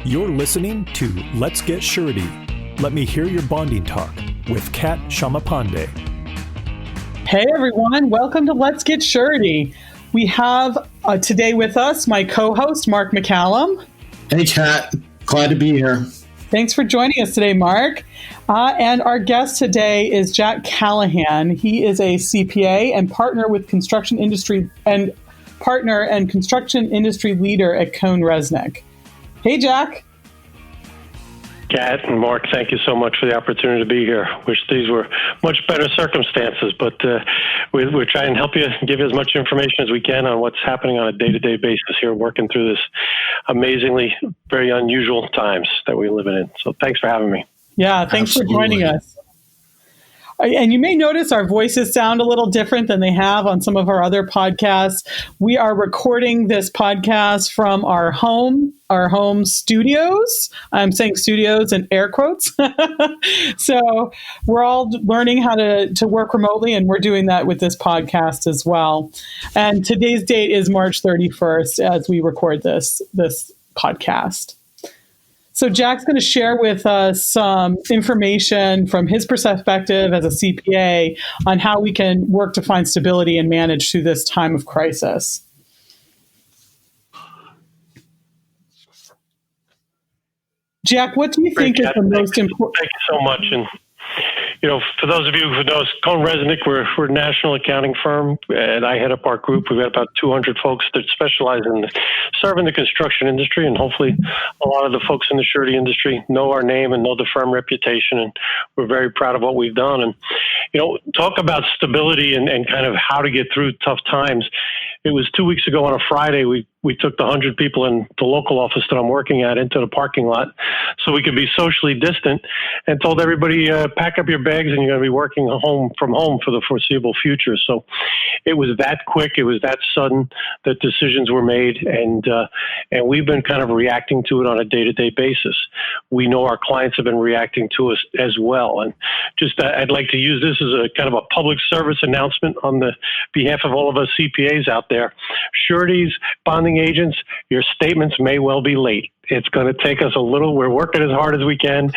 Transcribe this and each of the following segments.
You're listening to Let's Get Surety. Let me hear your bonding talk with Kat Shamapande. Hey everyone, welcome to Let's Get Surety. We have today with us my co-host, Mark McCallum. Hey Kat, glad to be here. Thanks for joining us today, Mark. And our guest today is Jack Callahan. He is a CPA and partner with construction industry and construction industry leader at Cohn Resnick. Hey, Jack. Kat and Mark, thank you so much for the opportunity to be here. Wish these were much better circumstances, but we're trying to help you, give you as much information as we can on what's happening on a day-to-day basis here, working through this amazingly very unusual times that we're living in. So thanks for having me. Yeah, thanks for joining us. And you may notice our voices sound a little different than they have on some of our other podcasts. We are recording this podcast from our home studios. I'm saying studios in air quotes. So we're all learning how to work remotely, and we're doing that with this podcast as well. And today's date is March 31st as we record this podcast. So Jack's going to share with us some information from his perspective as a CPA on how we can work to find stability and manage through this time of crisis. Jack, what do you think is the most important? Thank you so much. And for those of you who know Cohn Resnick, we're a national accounting firm, and I head up our group. We've got about 200 folks that specialize in serving the construction industry, and hopefully a lot of the folks in the surety industry know our name and know the firm reputation, and we're very proud of what we've done. And, talk about stability and kind of how to get through tough times. It was 2 weeks ago on a Friday, we took the 100 people in the local office that I'm working at into the parking lot so we could be socially distant, and told everybody, pack up your bags and you're going to be working from home for the foreseeable future. So it was that quick. It was that sudden that decisions were made, and we've been kind of reacting to it on a day-to-day basis. We know our clients have been reacting to us as well. And just I'd like to use this as a kind of a public service announcement on the behalf of all of us CPAs out there. Sureties, bonding agents, your statements may well be late. It's going to take us a little. We're working as hard as we can.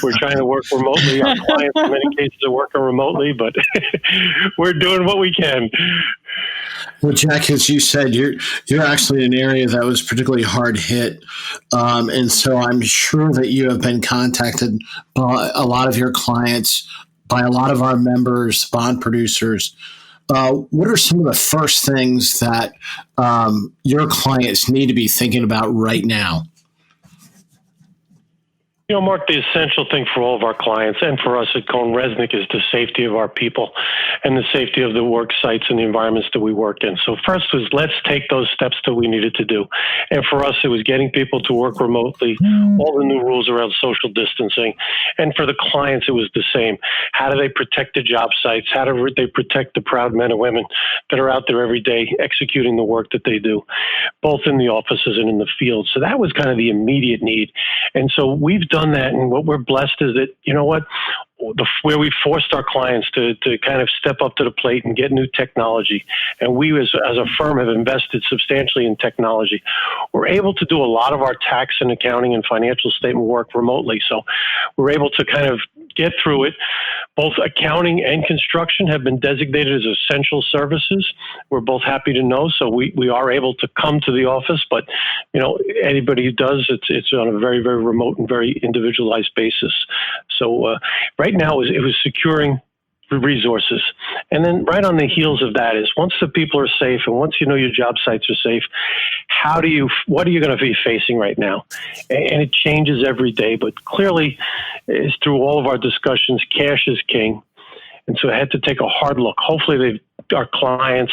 We're trying to work remotely. Our clients, in many cases, are working remotely, but we're doing what we can. Well, Jack, as you said, you're actually in an area that was particularly hard hit, and so I'm sure that you have been contacted by a lot of your clients, by a lot of our members, bond producers. What are some of the first things that your clients need to be thinking about right now? Mark, the essential thing for all of our clients and for us at Cohn Resnick is the safety of our people and the safety of the work sites and the environments that we work in. So first was let's take those steps that we needed to do. And for us, it was getting people to work remotely, all the new rules around social distancing. And for the clients, it was the same. How do they protect the job sites? How do they protect the proud men and women that are out there every day executing the work that they do, both in the offices and in the field? So that was kind of the immediate need. And so we've done that, and what we're blessed is that, where we forced our clients to kind of step up to the plate and get new technology, and we as a firm have invested substantially in technology. We're able to do a lot of our tax and accounting and financial statement work remotely, so we're able to kind of get through it. Both accounting and construction have been designated as essential services. We're both happy to know, so we are able to come to the office, but anybody who does, it's on a very, very remote and very individualized basis. So right now it was securing the resources. And then right on the heels of that is once the people are safe and once your job sites are safe, what are you going to be facing right now? And it changes every day, but clearly is through all of our discussions, cash is king. And so I had to take a hard look. Hopefully our clients,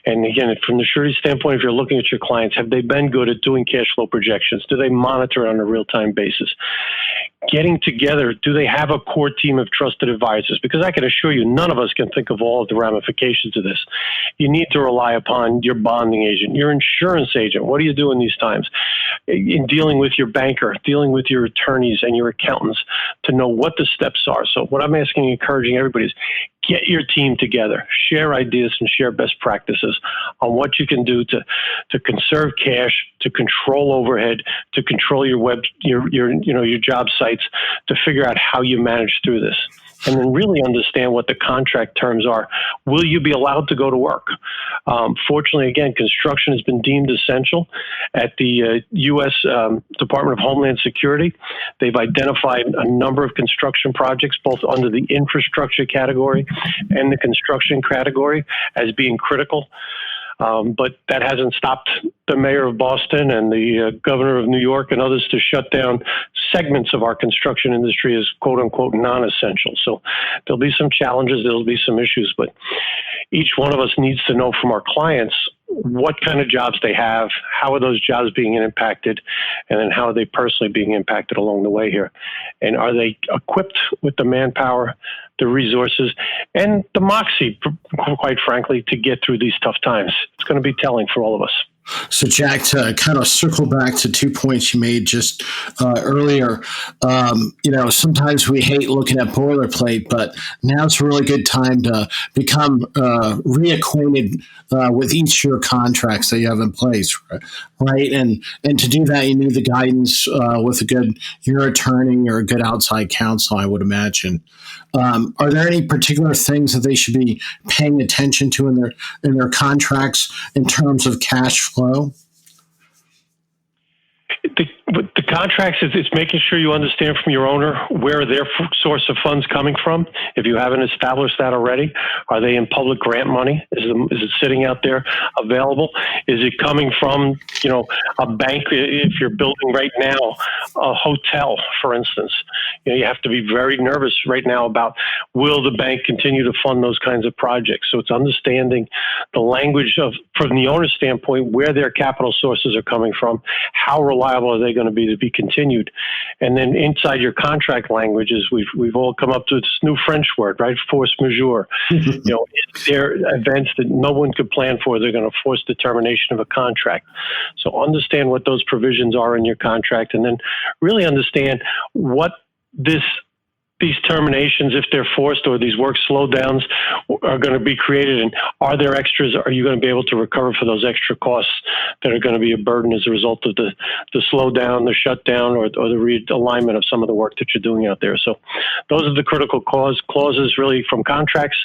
and again, from the surety standpoint, if you're looking at your clients, have they been good at doing cash flow projections? Do they monitor on a real-time basis? Getting together, do they have a core team of trusted advisors? Because I can assure you, none of us can think of all of the ramifications of this. You need to rely upon your bonding agent, your insurance agent. What do you do in these times? In dealing with your banker, dealing with your attorneys and your accountants to know what the steps are. So what I'm asking and encouraging everybody is get your team together, share ideas and share best practices on what you can do to conserve cash, to control overhead, to control your job sites, to figure out how you manage through this. And then really understand what the contract terms are. Will you be allowed to go to work? Fortunately, again, construction has been deemed essential at the U.S. Department of Homeland Security. They've identified a number of construction projects, both under the infrastructure category and the construction category, as being critical. But that hasn't stopped the mayor of Boston and the governor of New York and others to shut down segments of our construction industry as quote unquote non-essential. So there'll be some challenges, there'll be some issues, but each one of us needs to know from our clients what kind of jobs they have, how are those jobs being impacted, and then how are they personally being impacted along the way here. And are they equipped with the manpower, the resources, and the moxie, quite frankly, to get through these tough times? It's going to be telling for all of us. So, Jack, to kind of circle back to 2 points you made just earlier, sometimes we hate looking at boilerplate, but now it's a really good time to become reacquainted with each of your contracts that you have in place, right? And to do that, you need the guidance with your attorney or a good outside counsel, I would imagine. Are there any particular things that they should be paying attention to in their contracts in terms of cash flow? The contracts is making sure you understand from your owner where their source of funds coming from. If you haven't established that already, are they in public grant money? Is it sitting out there available? Is it coming from a bank? If you're building right now a hotel, for instance, you have to be very nervous right now about will the bank continue to fund those kinds of projects. So it's understanding the language from the owner's standpoint, where their capital sources are coming from, how reliable are they going to be continued, and then inside your contract languages, we've all come up to this new French word, right? Force majeure. If there are events that no one could plan for, they're going to force the termination of a contract. So understand what those provisions are in your contract, and then really understand what these terminations, if they're forced, or these work slowdowns are going to be created, and are there extras? Are you going to be able to recover for those extra costs that are going to be a burden as a result of the slowdown, the shutdown, or the realignment of some of the work that you're doing out there? So those are the critical clauses really from contracts.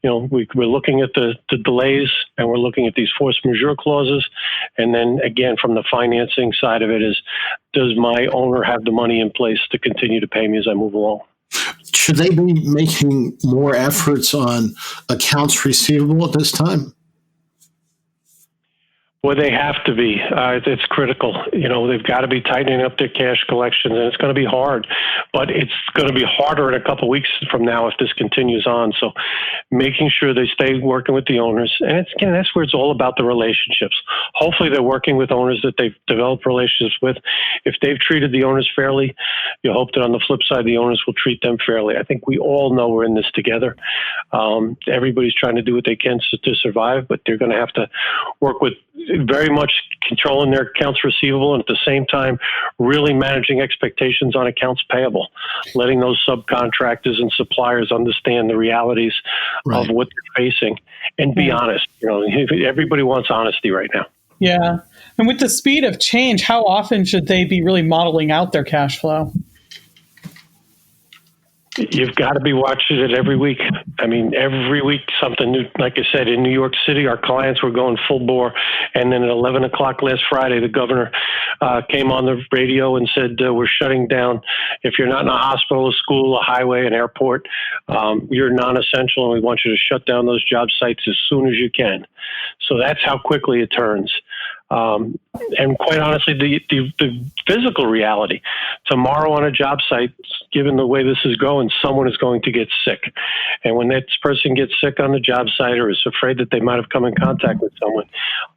We're looking at the delays, and we're looking at these force majeure clauses. And then again, from the financing side of it is, does my owner have the money in place to continue to pay me as I move along? Should they be making more efforts on accounts receivable at this time? Well, they have to be. It's critical. They've got to be tightening up their cash collections, and it's going to be hard. But it's going to be harder in a couple of weeks from now if this continues on. So making sure they stay working with the owners. And that's where it's all about the relationships. Hopefully they're working with owners that they've developed relationships with. If they've treated the owners fairly, you hope that on the flip side, the owners will treat them fairly. I think we all know we're in this together. Everybody's trying to do what they can to survive, but they're going to have to work with very much controlling their accounts receivable, and at the same time really managing expectations on accounts payable, letting those subcontractors and suppliers understand the realities of what they're facing and be honest. Everybody wants honesty right now. Yeah. And with the speed of change, how often should they be really modeling out their cash flow? You've got to be watching it every week. I mean, every week something new. Like I said, in New York City, our clients were going full bore. And then at 11 o'clock last Friday, the governor came on the radio and said, we're shutting down. If you're not in a hospital, a school, a highway, an airport, you're non-essential, and we want you to shut down those job sites as soon as you can. So that's how quickly it turns. And quite honestly, the physical reality, tomorrow on a job site, given the way this is going, someone is going to get sick. And when that person gets sick on the job site or is afraid that they might have come in contact with someone,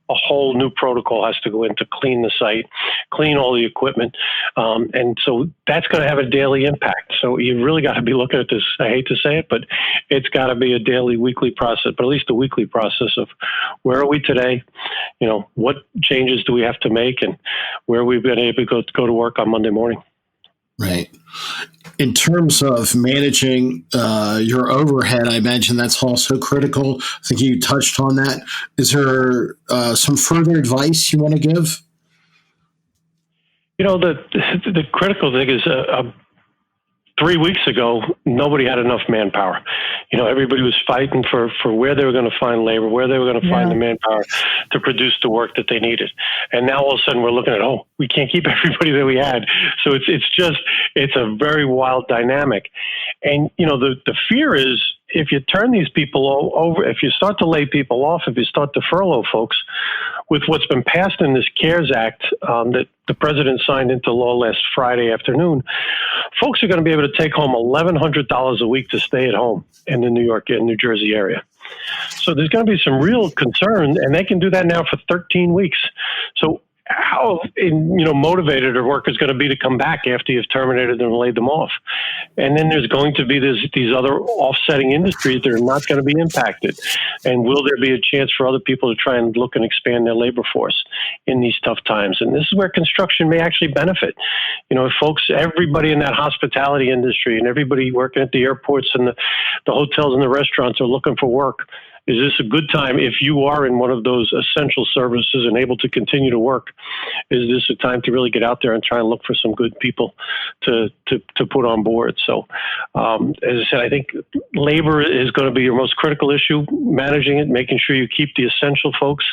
a whole new protocol has to go in to clean the site, clean all the equipment. And so that's going to have a daily impact. So you really got to be looking at this. I hate to say it, but it's got to be a daily, weekly process, but at least a weekly process of where are we today? What changes do we have to make, and where we've been able to go to work on Monday morning. Right. in terms of managing your overhead, I imagine that's also critical. I think you touched on that. Is there some further advice you want to give? The critical thing is 3 weeks ago, nobody had enough manpower. Everybody was fighting for where they were going to find labor, where they were going to find the manpower to produce the work that they needed. And now all of a sudden we're looking at, we can't keep everybody that we had. So it's a very wild dynamic. And, the fear is if you turn these people over, if you start to lay people off, if you start to furlough folks, with what's been passed in this CARES Act that the president signed into law last Friday afternoon, folks are going to be able to take home $1,100 a week to stay at home in the New York and New Jersey area. So there's going to be some real concern, and they can do that now for 13 weeks. So how motivated a worker's going to be to come back after you've terminated them and laid them off? And then there's going to be these other offsetting industries that are not going to be impacted. And will there be a chance for other people to try and look and expand their labor force in these tough times? And this is where construction may actually benefit. Folks, everybody in that hospitality industry and everybody working at the airports and the hotels and the restaurants are looking for work. Is this a good time if you are in one of those essential services and able to continue to work? Is this a time to really get out there and try and look for some good people to put on board? So, as I said, I think labor is going to be your most critical issue, managing it, making sure you keep the essential folks.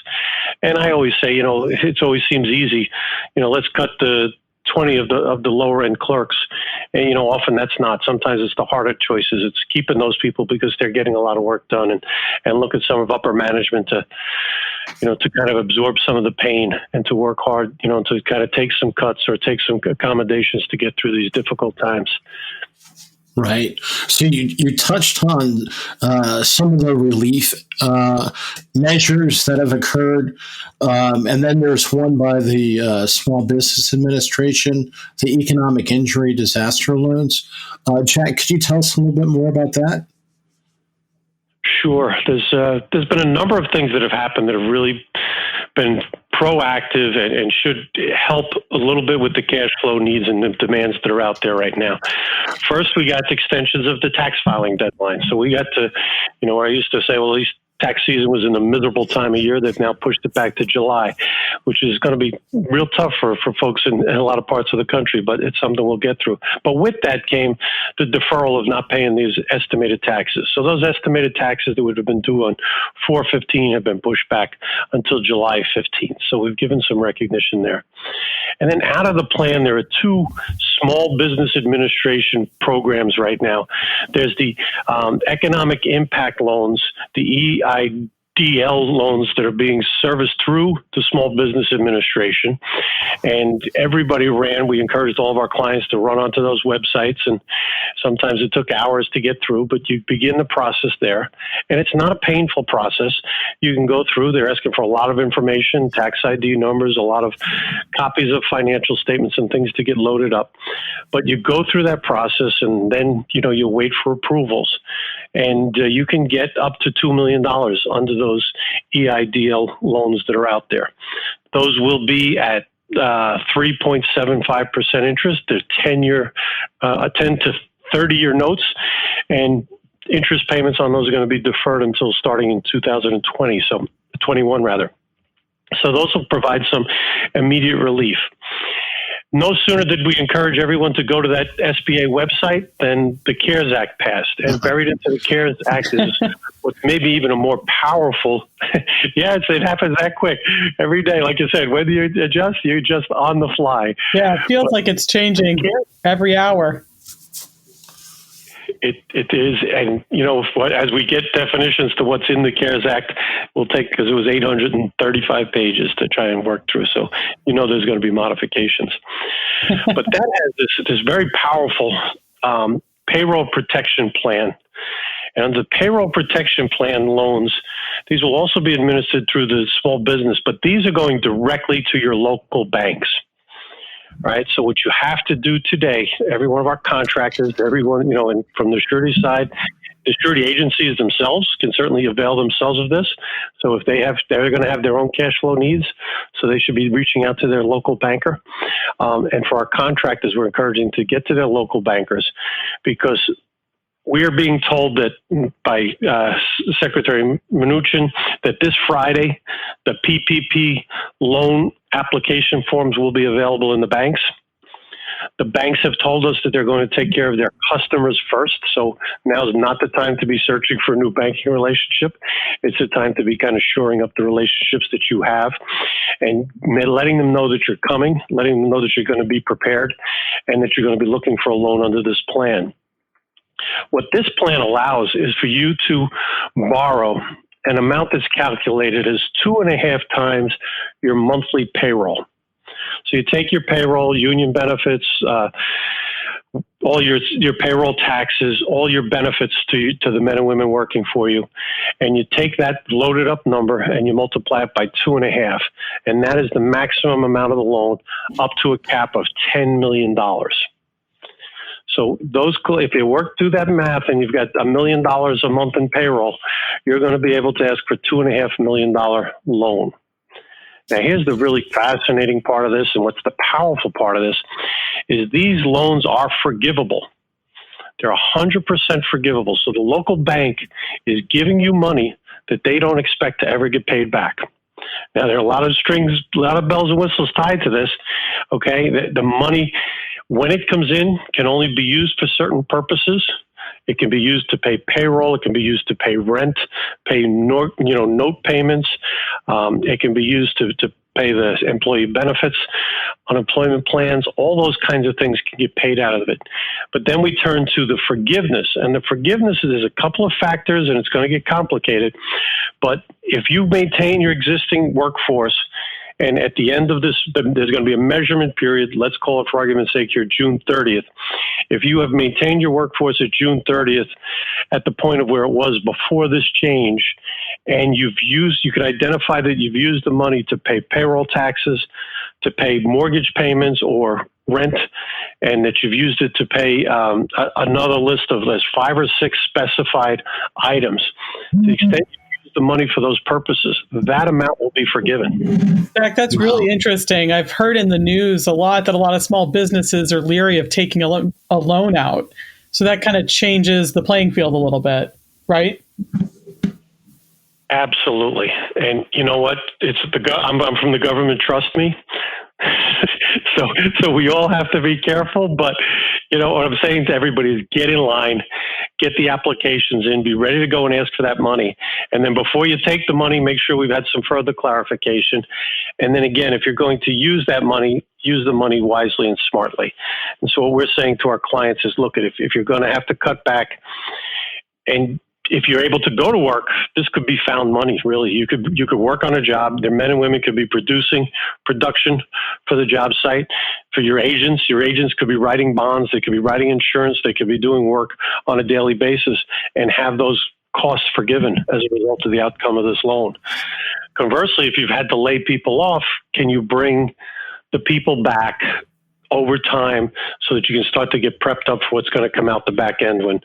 And I always say, it always seems easy. Let's cut the 20 of the lower end clerks. And, often that's not. Sometimes it's the harder choices. It's keeping those people because they're getting a lot of work done, and look at some of upper management to kind of absorb some of the pain and to work hard, to kind of take some cuts or take some accommodations to get through these difficult times. Right. So you touched on some of the relief measures that have occurred, and then there's one by the Small Business Administration, the Economic Injury Disaster Loans. Jack, could you tell us a little bit more about that? Sure. There's been a number of things that have happened that have really been proactive and should help a little bit with the cash flow needs and the demands that are out there right now. First, we got extensions of the tax filing deadline. So we got to, where I used to say, well, at least tax season was in a miserable time of year. They've now pushed it back to July, which is going to be real tough for folks in a lot of parts of the country, but it's something we'll get through. But with that came the deferral of not paying these estimated taxes. So those estimated taxes that would have been due on 4/15 have been pushed back until July 15th. So we've given some recognition there. And then out of the plan, there are two Small Business Administration programs right now. There's the Economic Impact Loans, the EIDL loans that are being serviced through the Small Business Administration. And we encouraged all of our clients to run onto those websites. And sometimes it took hours to get through, but you begin the process there. And it's not a painful process. You can go through, they're asking for a lot of information, tax ID numbers, a lot of copies of financial statements and things to get loaded up. But you go through that process and then, you wait for approvals. And you can get up to $2 million under those EIDL loans that are out there. Those will be at 3.75% interest. They're 10 to 30-year notes, and interest payments on those are going to be deferred until starting in 21 rather. So those will provide some immediate relief. No sooner did we encourage everyone to go to that SBA website than the CARES Act passed. And buried into the CARES Act is what's maybe even a more powerful. It happens that quick every day. Like I said, whether you adjust, you adjust on the fly. Yeah, it feels like it's changing every hour. It is, and as we get definitions to what's in the CARES Act, we'll take, because it was 835 pages to try and work through. So there's going to be modifications, but that has this very powerful payroll protection plan. And the payroll protection plan loans, these will also be administered through the small business, but these are going directly to your local banks. Right. So what you have to do today, every one of our contractors, everyone, and from the surety side, The surety agencies themselves can certainly avail themselves of this. So if they're going to have their own cash flow needs, so they should be reaching out to their local banker. And for our contractors, we're encouraging to get to their local bankers, because we are being told that by Secretary Mnuchin that this Friday, the PPP loan application forms will be available in the banks. The banks have told us that they're going to take care of their customers first. So now is not the time to be searching for a new banking relationship. It's the time to be kind of shoring up the relationships that you have and letting them know that you're coming, letting them know that you're going to be prepared and that you're going to be looking for a loan under this plan. What this plan allows is for you to borrow an amount that's calculated as 2.5 times your monthly payroll. So you take your payroll, union benefits, all your payroll taxes, all your benefits to the men and women working for you, and you take that loaded up number and you multiply it by 2.5, and that is the maximum amount of the loan, up to a cap of $10 million. So if you work through that math and you've got $1 million a month in payroll, you're going to be able to ask for $2.5 million loan. Now, here's the really fascinating part of this, and what's the powerful part of this, is these loans are forgivable. They're 100% forgivable. So the local bank is giving you money that they don't expect to ever get paid back. Now, there are a lot of strings, a lot of bells and whistles tied to this. Okay, the money, when it comes in, can only be used for certain purposes. It can be used to pay payroll. It can be used to pay rent, pay note payments. It can be used to pay the employee benefits, unemployment plans. All those kinds of things can get paid out of it. But then we turn to the forgiveness, and the forgiveness is a couple of factors, and it's going to get complicated. But if you maintain your existing workforce, and at the end of this, there's going to be a measurement period. Let's call it, for argument's sake, here, June 30th. If you have maintained your workforce at June 30th at the point of where it was before this change, and you can identify that you've used the money to pay payroll taxes, to pay mortgage payments or rent, and that you've used it to pay another list of 5 or 6 specified items, to the extent the money for those purposes, that amount will be forgiven. Jack, that's really interesting. I've heard in the news a lot that a lot of small businesses are leery of taking a loan out. So that kind of changes the playing field a little bit, right? Absolutely. And you know what? I'm from the government, trust me. So we all have to be careful, but what I'm saying to everybody is get in line, get the applications in, be ready to go and ask for that money. And then before you take the money, make sure we've had some further clarification. And then again, if you're going to use that money, use the money wisely and smartly. And so what we're saying to our clients is, look, if you're going to have to cut back, and if you're able to go to work, this could be found money, really. You could work on a job. Their men and women could be production for the job site. For your agents could be writing bonds. They could be writing insurance. They could be doing work on a daily basis and have those costs forgiven as a result of the outcome of this loan. Conversely, if you've had to lay people off, can you bring the people back over time so that you can start to get prepped up for what's going to come out the back end? When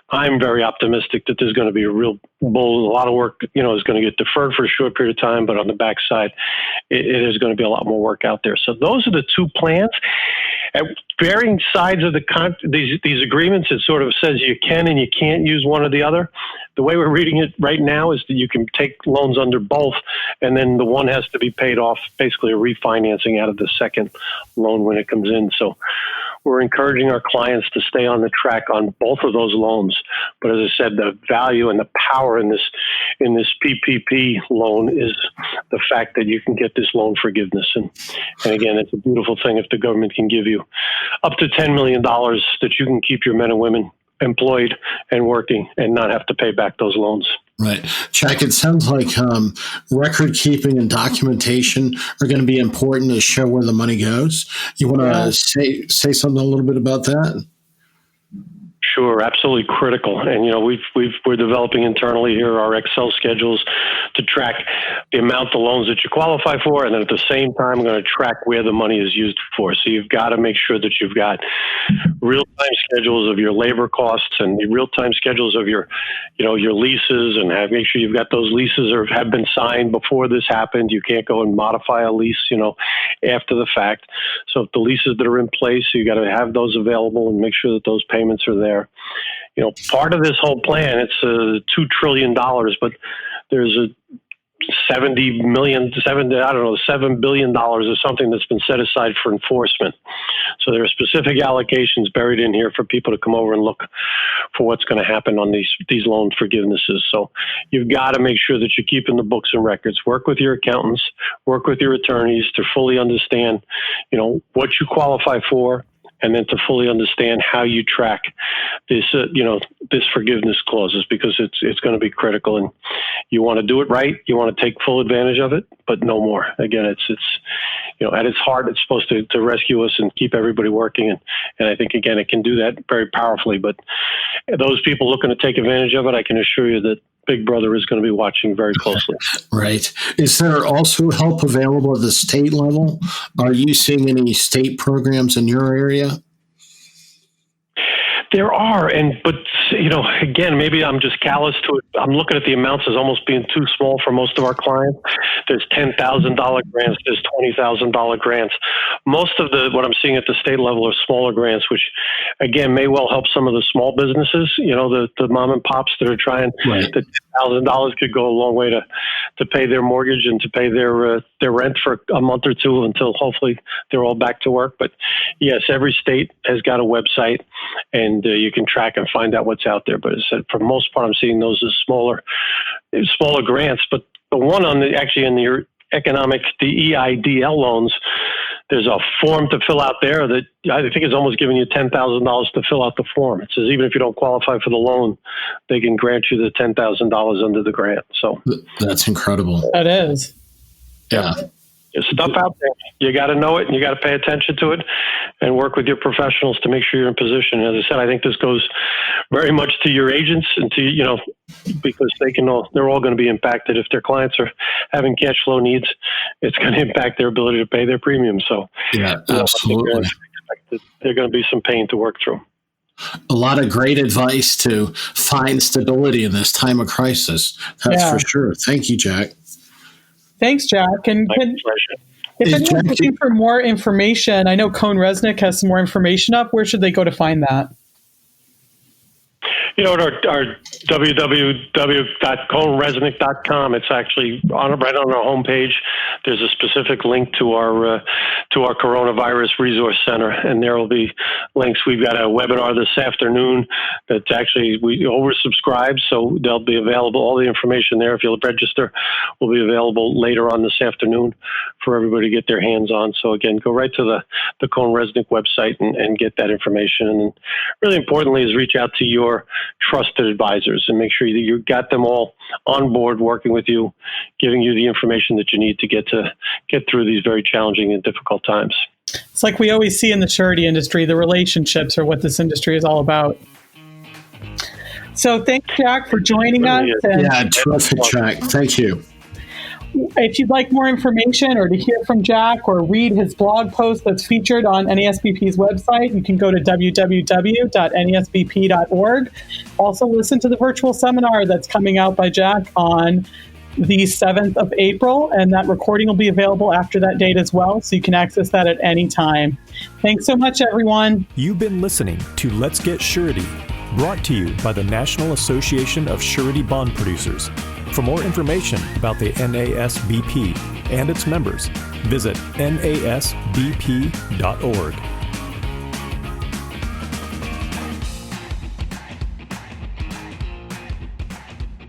I'm very optimistic that there's going to be a lot of work, is going to get deferred for a short period of time, but on the backside, it is going to be a lot more work out there. So those are the two plans. At varying sides of these agreements, it sort of says you can and you can't use one or the other. The way we're reading it right now is that you can take loans under both, and then the one has to be paid off, basically a refinancing out of the second loan when it comes in. So we're encouraging our clients to stay on the track on both of those loans. But as I said, the value and the power in this PPP loan is the fact that you can get this loan forgiveness. And again, it's a beautiful thing if the government can give you up to $10 million that you can keep your men and women employed and working and not have to pay back those loans. Right. Jack, it sounds like record keeping and documentation are going to be important to show where the money goes. You want to say something a little bit about that? Sure, absolutely critical. And we're developing internally here our Excel schedules to track the amount of loans that you qualify for, and then at the same time, I'm going to track where the money is used for. So you've got to make sure that you've got real-time schedules of your labor costs and the real-time schedules of your leases, and make sure you've got those leases or have been signed before this happened. You can't go and modify a lease, after the fact. So if the leases that are in place, you got to have those available and make sure that those payments are there. Part of this whole plan, it's $2 trillion, but there's a $7 billion or something that's been set aside for enforcement. So there are specific allocations buried in here for people to come over and look for what's going to happen on these loan forgivenesses. So you've got to make sure that you're keeping the books and records. Work with your accountants, work with your attorneys to fully understand, what you qualify for, and then to fully understand how you track this, this forgiveness clauses, because it's going to be critical, and you want to do it right. You want to take full advantage of it, but no more. Again, it's at its heart, it's supposed to rescue us and keep everybody working, and I think again it can do that very powerfully. But those people looking to take advantage of it, I can assure you that Big Brother is going to be watching very closely. Right. Is there also help available at the state level? Are you seeing any state programs in your area? There are, but again, maybe I'm just callous to it. I'm looking at the amounts as almost being too small for most of our clients. There's $10,000 grants, there's $20,000 grants. Most of what I'm seeing at the state level are smaller grants, which again may well help some of the small businesses. The mom and pops that are trying. Right. The $10,000 could go a long way to pay their mortgage and to pay their rent for a month or two until hopefully they're all back to work. But yes, every state has got a website, and you can track and find out what's out there. But as I said, for the most part, I'm seeing those as smaller grants. But the one in the EIDL loans, there's a form to fill out there that I think is almost giving you $10,000 to fill out the form. It says even if you don't qualify for the loan, they can grant you the $10,000 under the grant. So that's incredible. That is. Yeah. There's stuff out there. You got to know it, and you got to pay attention to it, and work with your professionals to make sure you're in position. As I said, I think this goes very much to your agents and to because they're all going to be impacted if their clients are having cash flow needs. It's going to impact their ability to pay their premium. So yeah, absolutely. There's going to be some pain to work through. A lot of great advice to find stability in this time of crisis. That's for sure. Thank you, Jack. Thanks, Jack. And if anyone's looking for more information, I know CohnReznick has some more information up. Where should they go to find that? At our www.CohnReznick.com, it's actually right on our homepage. There's a specific link to our coronavirus resource center, and there will be links. We've got a webinar this afternoon that's actually we oversubscribed, so they'll be available. All the information there, if you'll register, will be available later on this afternoon for everybody to get their hands on. So again, go right to the CohnReznick website and get that information. And really importantly is reach out to your trusted advisors and make sure that you got them all on board working with you, giving you the information that you need to get through these very challenging and difficult times. It's like we always see in the surety industry, the relationships are what this industry is all about. So thanks, Jack, for joining us. Yeah, terrific, Jack. Thank you. If you'd like more information or to hear from Jack or read his blog post that's featured on NASBP's website, you can go to www.nasbp.org. Also listen to the virtual seminar that's coming out by Jack on the 7th of April, and that recording will be available after that date as well, so you can access that at any time. Thanks so much, everyone. You've been listening to Let's Get Surety, brought to you by the National Association of Surety Bond Producers. For more information about the NASBP and its members, visit nasbp.org.